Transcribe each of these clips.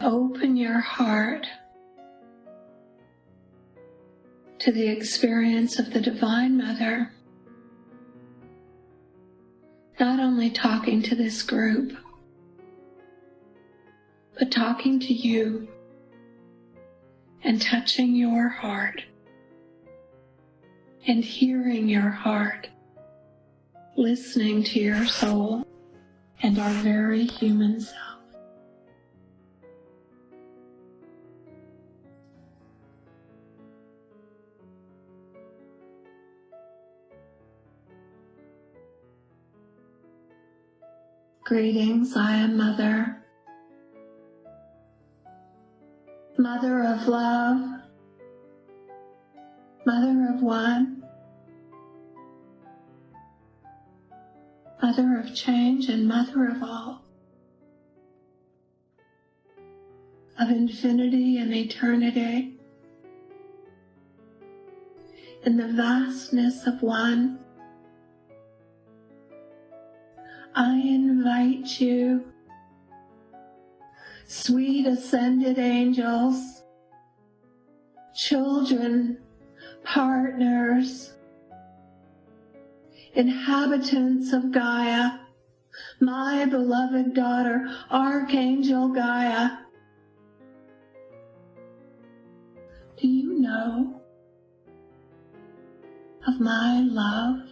Open your heart to the experience of the Divine Mother, not only talking to this group, but talking to you and touching your heart and hearing your heart, listening to your soul and our very human self. Greetings, I am Mother, Mother of love, Mother of one, Mother of change and Mother of all, of infinity and eternity, in the vastness of one. I invite you, sweet ascended angels, children, partners, inhabitants of Gaia, my beloved daughter, Archangel Gaia. Do you know of my love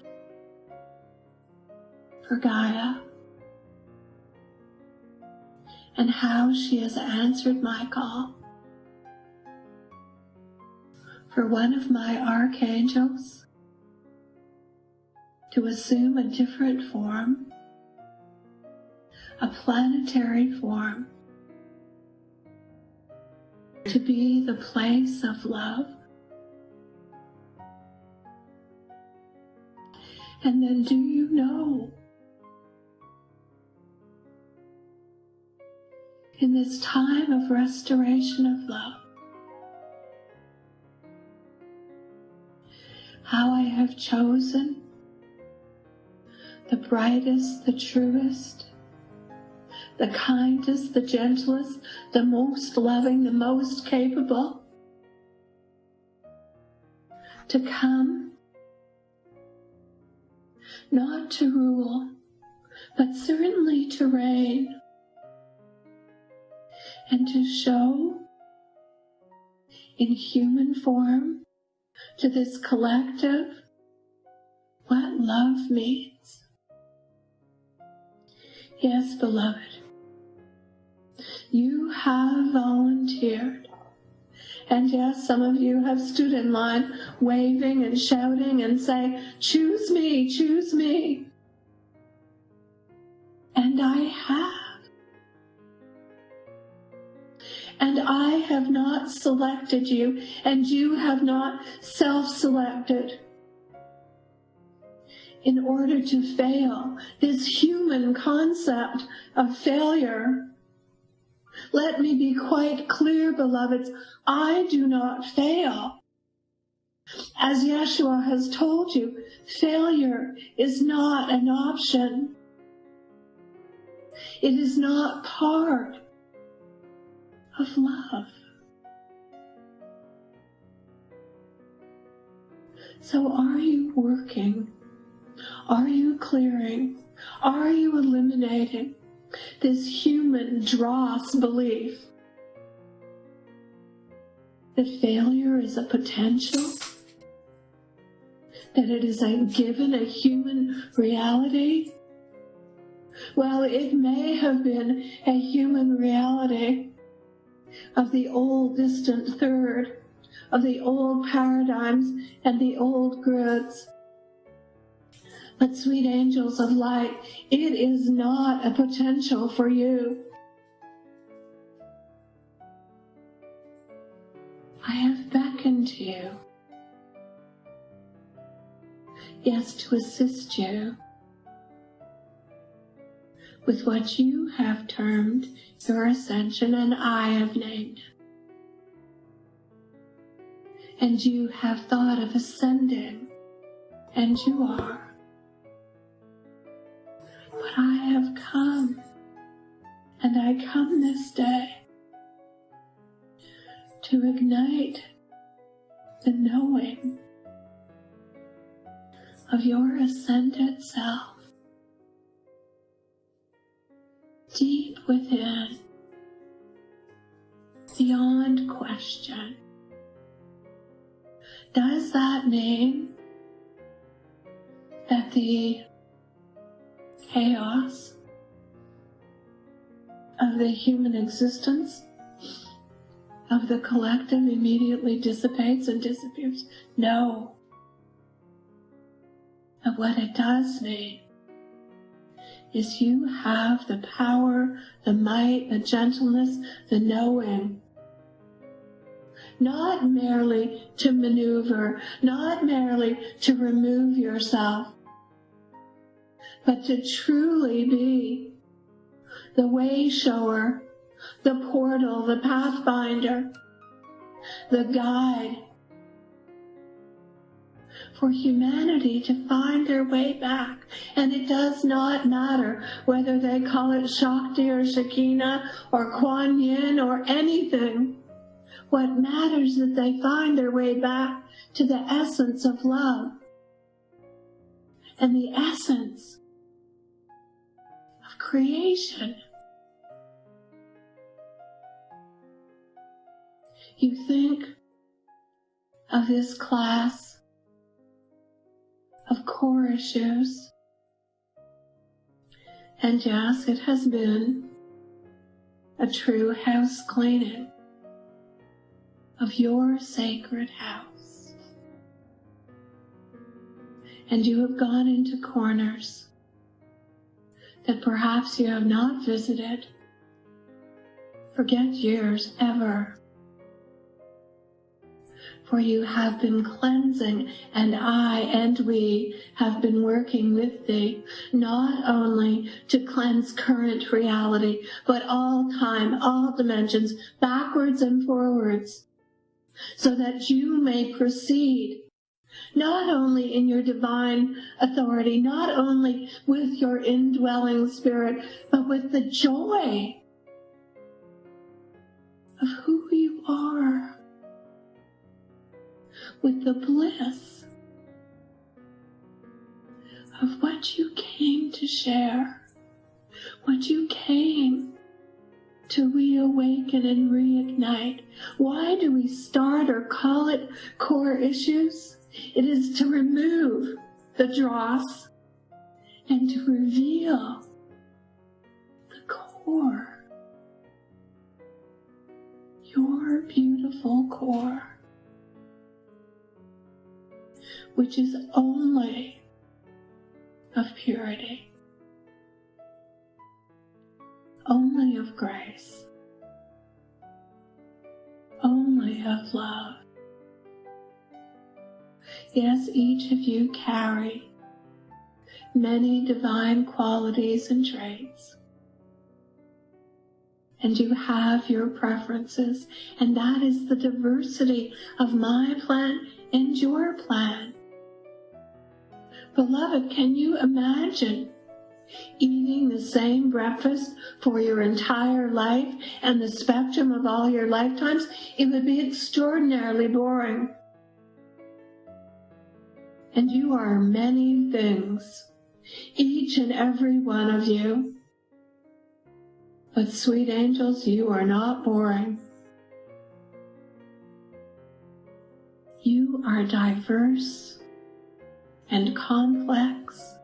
for Gaia and how she has answered my call for one of my archangels to assume a different form, a planetary form, to be the place of love? And then do you know, in this time of restoration of love, how I have chosen the brightest, the truest, the kindest, the gentlest, the most loving, the most capable to come, not to rule, but certainly to reign, and to show in human form to this collective what love means. Yes, beloved, you have volunteered, and yes, some of you have stood in line waving and shouting and saying, "Choose me, choose me." And I have. And I have not selected you, and you have not self-selected in order to fail. This human concept of failure, let me be quite clear, beloveds, I do not fail. As Yeshua has told you, failure is not an option. It is not part of love. So are you working? Are you clearing? Are you eliminating this human dross belief that failure is a potential? That it is a given, a human reality? Well, it may have been a human reality of the old distant third, of the old paradigms and the old grids. But sweet angels of light, it is not a potential for you. I have beckoned to you. Yes, to assist you with what you have termed your ascension, and I have named it. And you have thought of ascending, and you are. But I have come, and I come this day to ignite the knowing of your ascended self deep within, beyond question. Does that mean that the chaos of the human existence, of the collective, immediately dissipates and disappears? No. But what it does mean is you have the power, the might, the gentleness, the knowing, not merely to maneuver, not merely to remove yourself, but to truly be the way shower, the portal, the pathfinder, the guide for humanity to find their way back. And it does not matter whether they call it Shakti or Shekinah or Kuan Yin or anything. What matters is that they find their way back to the essence of love and the essence of creation. You think of this class of core issues, and yes, it has been a true house cleaning of your sacred house. And you have gone into corners that perhaps you have not visited for years ever. For you have been cleansing, and I and we have been working with thee, not only to cleanse current reality, but all time, all dimensions, backwards and forwards, so that you may proceed not only in your divine authority, not only with your indwelling spirit, but with the joy of who you are, with the bliss of what you came to share, what you came to reawaken and reignite. Why do we start or call it core issues? It is to remove the dross and to reveal the core, your beautiful core, which is only of purity, only of grace, only of love. Yes, each of you carry many divine qualities and traits, and you have your preferences, and that is the diversity of my plan and your plan. Beloved, can you imagine eating the same breakfast for your entire life and the spectrum of all your lifetimes? It would be extraordinarily boring. And you are many things, each and every one of you. But sweet angels, you are not boring. You are diverse and complex,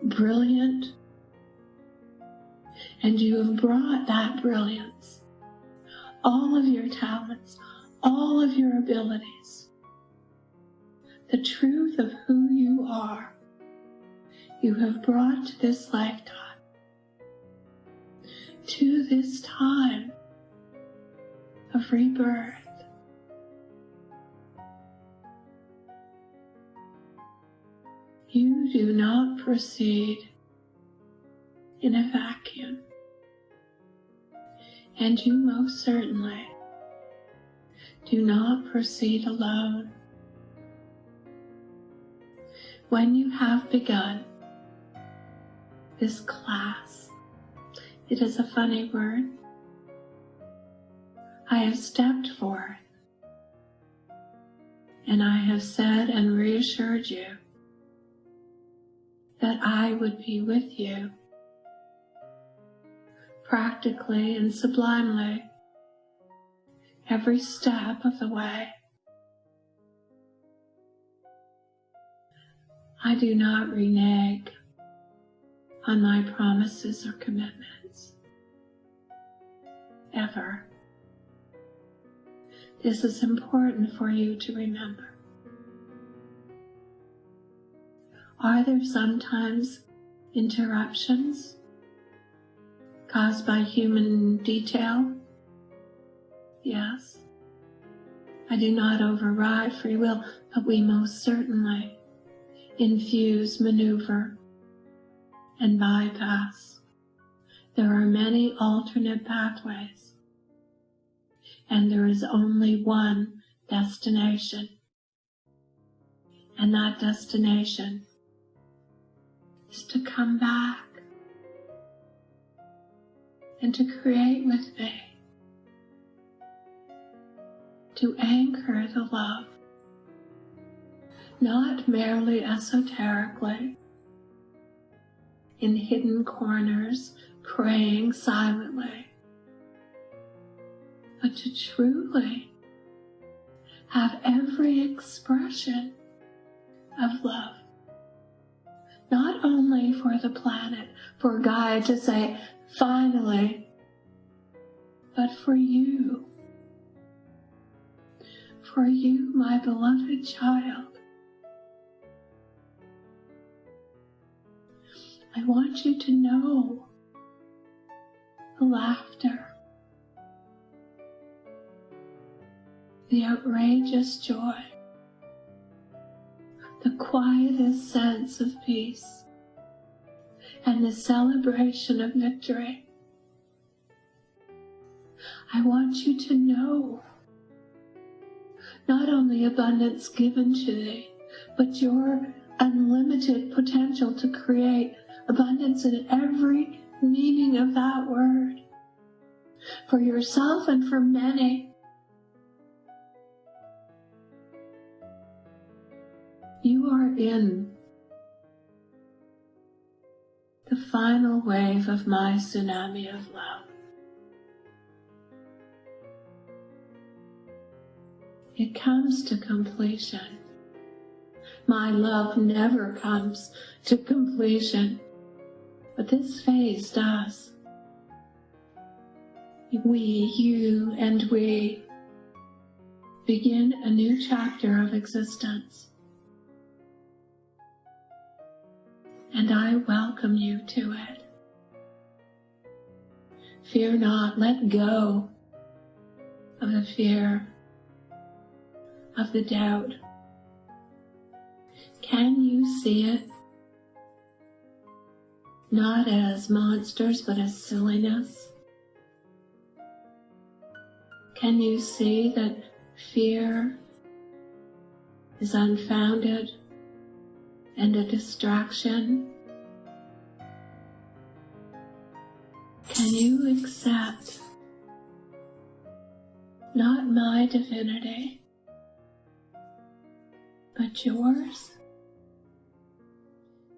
brilliant, and you have brought that brilliance, all of your talents, all of your abilities, the truth of who you are, you have brought to this lifetime, to this time of rebirth. You do not proceed in a vacuum, and you most certainly do not proceed alone. When you have begun this class, it is a funny word, I have stepped forth, and I have said and reassured you that I would be with you, practically and sublimely, every step of the way. I do not renege on my promises or commitments, ever. This is important for you to remember. Are there sometimes interruptions caused by human detail? Yes. I do not override free will, but we most certainly infuse, maneuver, and bypass. There are many alternate pathways, and there is only one destination, and that destination is to come back and to create with me, to anchor the love, not merely esoterically, in hidden corners, praying silently, but to truly have every expression of love, not only for the planet, for Gaia to say, finally, but for you, my beloved child. I want you to know the laughter, the outrageous joy, the quietest sense of peace, and the celebration of victory. I want you to know not only abundance given to thee, but your unlimited potential to create abundance in every meaning of that word, for yourself and for many. You are in the final wave of my tsunami of love. It comes to completion. My love never comes to completion, but this phase does. We, you, and we begin a new chapter of existence. And I welcome you to it. Fear not, let go of the fear, of the doubt. Can you see it? Not as monsters, but as silliness. Can you see that fear is unfounded and a distraction? Can you accept not my divinity, but yours?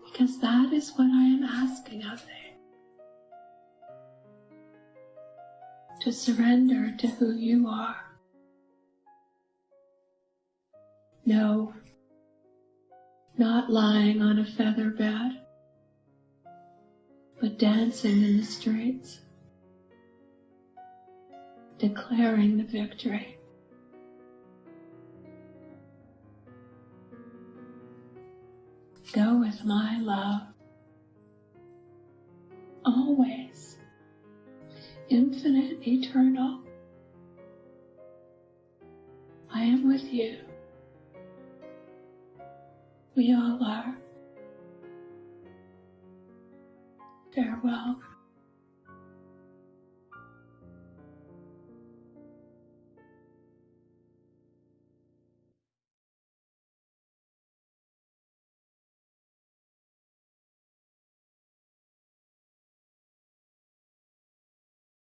Because that is what I am asking of thee. To surrender to who you are. No, not lying on a feather bed, but dancing in the streets, declaring the victory. Go with my love, always, infinite, eternal. I am with you. We all are. Farewell.